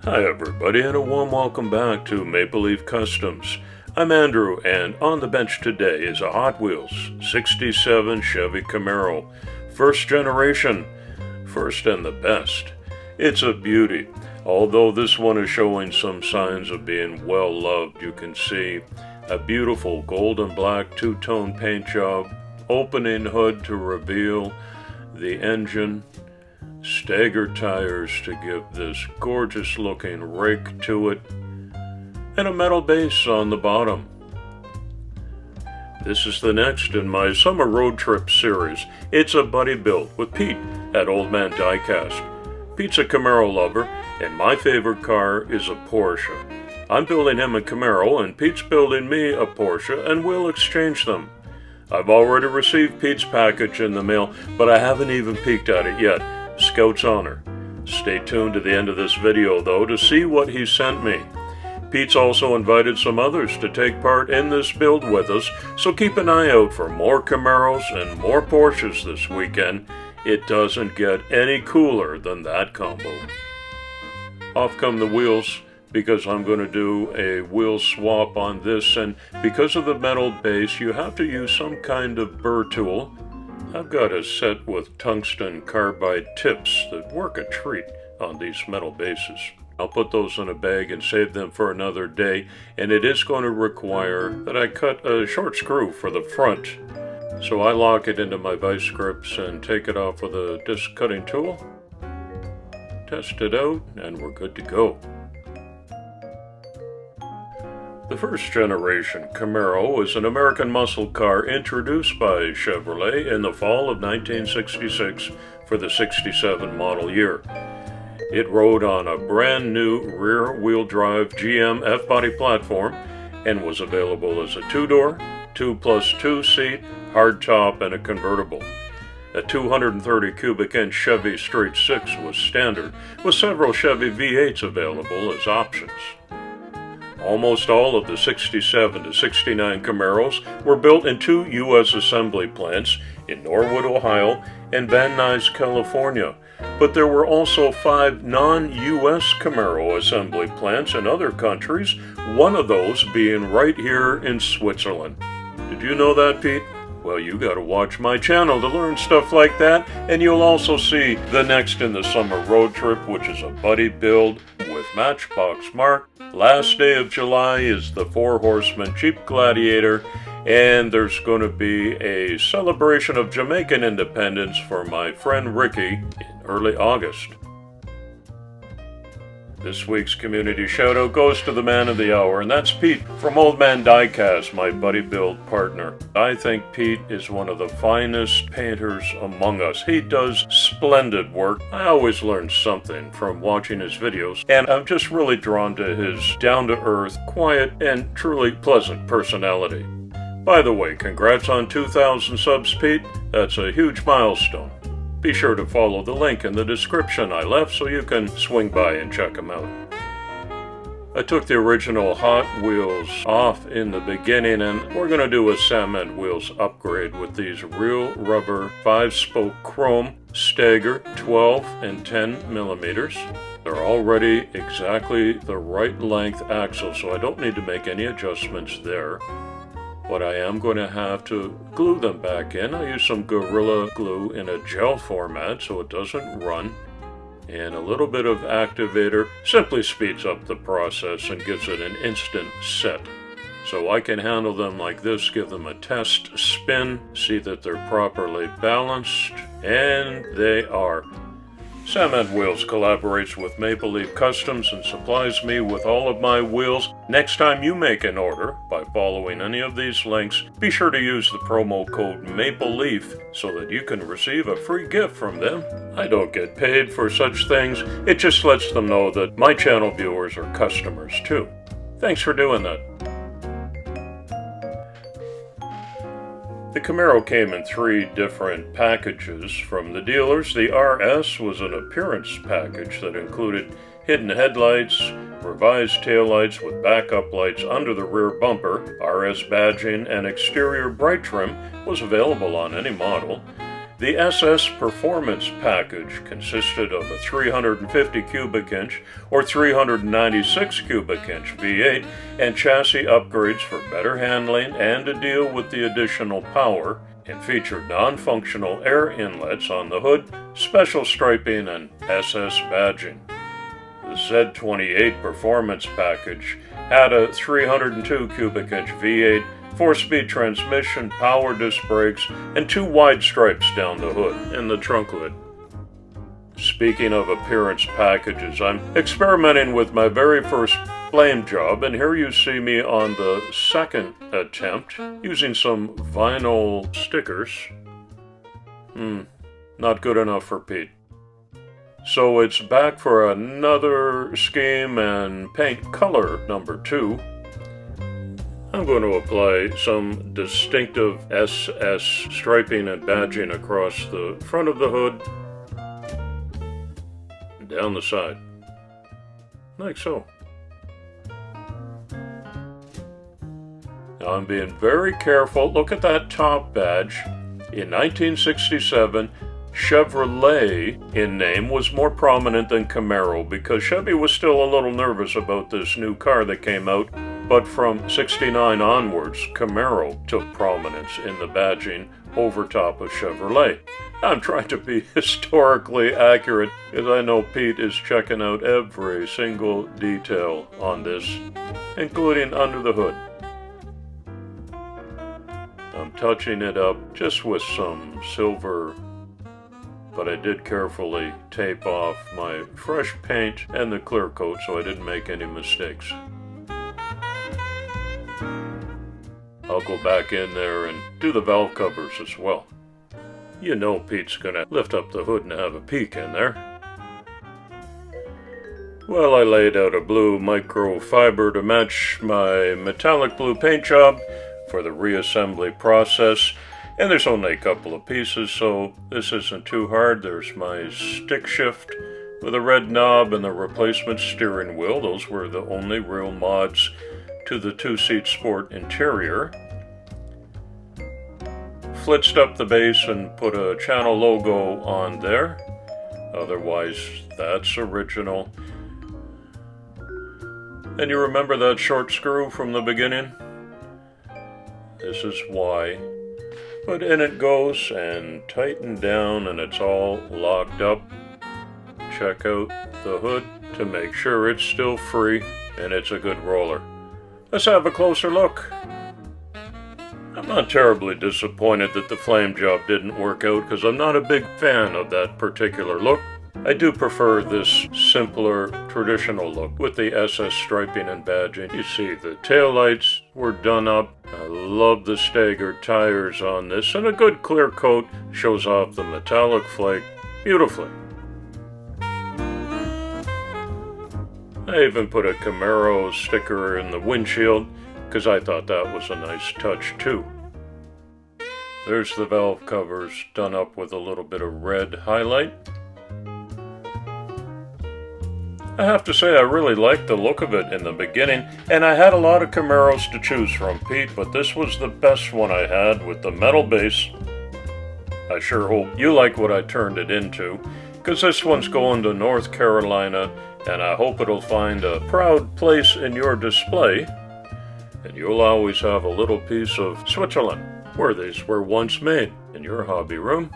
Hi everybody, and a warm welcome back to Maple Leaf Customs. I'm Andrew, and on the bench today is a Hot Wheels 67 Chevy Camaro. First generation, first and the best. It's a beauty. Although this one is showing some signs of being well loved, you can see a beautiful gold and black two-tone paint job, opening hood to reveal the engine, stagger tires to give this gorgeous looking rake to it, and a metal base on the bottom. This is the next in my summer road trip series. It's a buddy build with Pete at Old Man Diecast. Pete's a Camaro lover, and my favorite car is a Porsche. I'm building him a Camaro, and Pete's building me a Porsche, and we'll exchange them. I've already received Pete's package in the mail, but I haven't even peeked at it yet. Scout's honor. Stay tuned to the end of this video, though, to see what he sent me. Pete's also invited some others to take part in this build with us, so keep an eye out for more Camaros and more Porsches this weekend. It doesn't get any cooler than that combo. Off come the wheels, because I'm going to do a wheel swap on this, and because of the metal base, you have to use some kind of burr tool. I've got a set with tungsten carbide tips that work a treat on these metal bases. I'll put those in a bag and save them for another day, and it is going to require that I cut a short screw for the front. So I lock it into my vice grips and take it off with a disc cutting tool. Test it out, and we're good to go. The first generation Camaro is an American muscle car introduced by Chevrolet in the fall of 1966 for the 67 model year. It rode on a brand new rear-wheel drive GM F-body platform and was available as a two-door, 2+2 seat, hardtop, and a convertible. A 230 cubic inch Chevy straight six was standard, with several Chevy V8s available as options. Almost all of the 67 to 69 Camaros were built in two U.S. assembly plants in Norwood, Ohio and Van Nuys, California, but there were also 5 non-U.S. Camaro assembly plants in other countries, one of those being right here in Switzerland. Did you know that, Pete? Well, you gotta watch my channel to learn stuff like that, and you'll also see the next in the summer road trip, which is a buddy build with Matchbox Mark. Last day of July is the 4 Horsemen Jeep Gladiator, and there's going to be a celebration of Jamaican independence for my friend Ricky in early August. This week's community shout-out goes to the man of the hour, and that's Pete from Old Man Diecast, my buddy build partner. I think Pete is one of the finest painters among us. He does splendid work. I always learn something from watching his videos, and I'm just really drawn to his down-to-earth, quiet, and truly pleasant personality. By the way, congrats on 2,000 subs, Pete. That's a huge milestone. Be sure to follow the link in the description I left so you can swing by and check them out. I took the original Hot Wheels off in the beginning, and we're going to do a Salmon Wheels upgrade with these real rubber 5-spoke chrome stagger 12 and 10 millimeters. They're already exactly the right length axle, so I don't need to make any adjustments there. But I am going to have to glue them back in. I use some Gorilla Glue in a gel format so it doesn't run. And a little bit of activator simply speeds up the process and gives it an instant set. So I can handle them like this, give them a test spin, see that they're properly balanced, and they are. Salmon Wheels collaborates with Maple Leaf Customs and supplies me with all of my wheels. Next time you make an order by following any of these links, be sure to use the promo code MAPLELEAF so that you can receive a free gift from them. I don't get paid for such things. It just lets them know that my channel viewers are customers too. Thanks for doing that. The Camaro came in 3 different packages from the dealers. The RS was an appearance package that included hidden headlights, revised taillights with backup lights under the rear bumper. RS badging and exterior bright trim was available on any model. The SS Performance package consisted of a 350 cubic inch or 396 cubic inch V8 and chassis upgrades for better handling and to deal with the additional power, and featured non-functional air inlets on the hood, special striping, and SS badging. The Z28 Performance package had a 302 cubic inch V8, 4-speed transmission, power disc brakes, and 2 wide stripes down the hood and the trunk lid. Speaking of appearance packages, I'm experimenting with my very first flame job, and here you see me on the second attempt using some vinyl stickers. Not good enough for Pete. So it's back for another scheme and paint color number 2. I'm going to apply some distinctive SS striping and badging across the front of the hood and down the side, like so. Now I'm being very careful. Look at that top badge. In 1967, Chevrolet in name was more prominent than Camaro because Chevy was still a little nervous about this new car that came out. But from 69 onwards, Camaro took prominence in the badging over top of Chevrolet. I'm trying to be historically accurate because I know Pete is checking out every single detail on this, including under the hood. I'm touching it up just with some silver, but I did carefully tape off my fresh paint and the clear coat so I didn't make any mistakes. I'll go back in there and do the valve covers as well. You know Pete's gonna lift up the hood and have a peek in there. Well, I laid out a blue microfiber to match my metallic blue paint job for the reassembly process, and there's only a couple of pieces, so this isn't too hard. There's my stick shift with a red knob and the replacement steering wheel. Those were the only real mods to the 2-seat sport interior. Flitzed up the base and put a channel logo on there. Otherwise, that's original. And you remember that short screw from the beginning? This is why. But in it goes and tightened down and it's all locked up. Check out the hood to make sure it's still free and it's a good roller. Let's have a closer look. I'm not terribly disappointed that the flame job didn't work out because I'm not a big fan of that particular look. I do prefer this simpler, traditional look with the SS striping and badging. You see the taillights were done up. I love the staggered tires on this, and a good clear coat shows off the metallic flake beautifully. I even put a Camaro sticker in the windshield because I thought that was a nice touch too. There's the valve covers done up with a little bit of red highlight. I have to say I really liked the look of it in the beginning, and I had a lot of Camaros to choose from, Pete, but this was the best one I had with the metal base. I sure hope you like what I turned it into, because this one's going to North Carolina, and I hope it'll find a proud place in your display, and you'll always have a little piece of Switzerland, where these were once made, in your hobby room.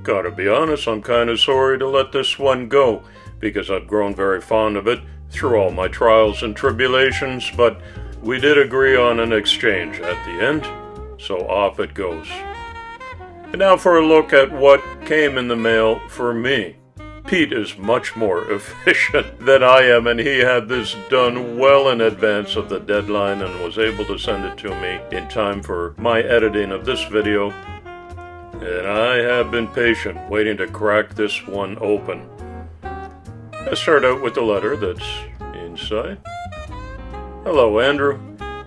Gotta be honest, I'm kinda sorry to let this one go, because I've grown very fond of it through all my trials and tribulations, but we did agree on an exchange at the end, so off it goes. And now for a look at what came in the mail for me. Pete is much more efficient than I am, and he had this done well in advance of the deadline and was able to send it to me in time for my editing of this video. And I have been patient, waiting to crack this one open. Let's start out with the letter that's inside. Hello, Andrew.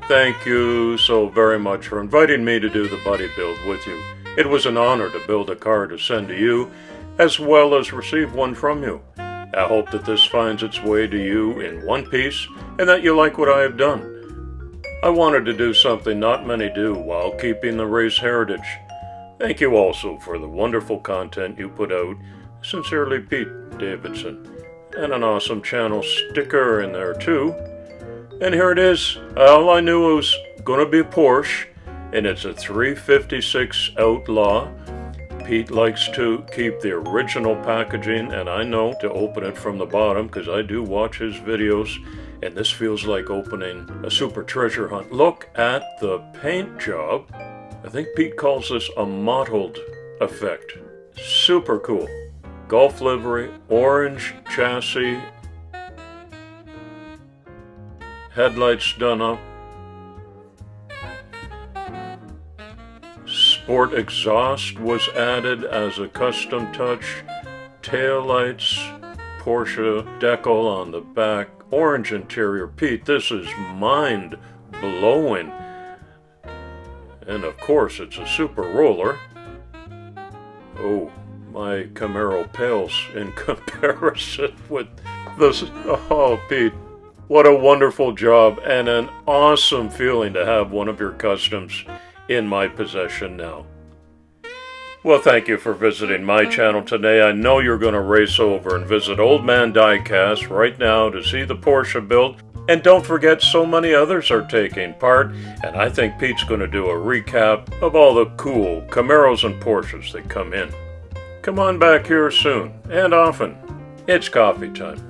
Thank you so very much for inviting me to do the buddy build with you. It was an honor to build a car to send to you, as well as receive one from you. I hope that this finds its way to you in one piece, and that you like what I have done. I wanted to do something not many do while keeping the race heritage. Thank you also for the wonderful content you put out. Sincerely, Pete Davidson. And an awesome channel sticker in there too. And here it is. All I knew it was going to be a Porsche, and it's a 356 Outlaw. Pete likes to keep the original packaging, and I know to open it from the bottom because I do watch his videos, and this feels like opening a super treasure hunt. Look at the paint job. I think Pete calls this a mottled effect. Super cool. Golf livery, orange chassis, headlights done up, sport exhaust was added as a custom touch, taillights, Porsche decal on the back, orange interior. Pete, this is mind-blowing. And of course, it's a super roller. Oh, my Camaro pales in comparison with this. Oh, Pete, what a wonderful job and an awesome feeling to have one of your customs in my possession now. Well, thank you for visiting my channel today. I know you're going to race over and visit Old Man Diecast right now to see the Porsche build. And don't forget, so many others are taking part, and I think Pete's going to do a recap of all the cool Camaros and Porsches that come in. Come on back here soon, and often. It's coffee time.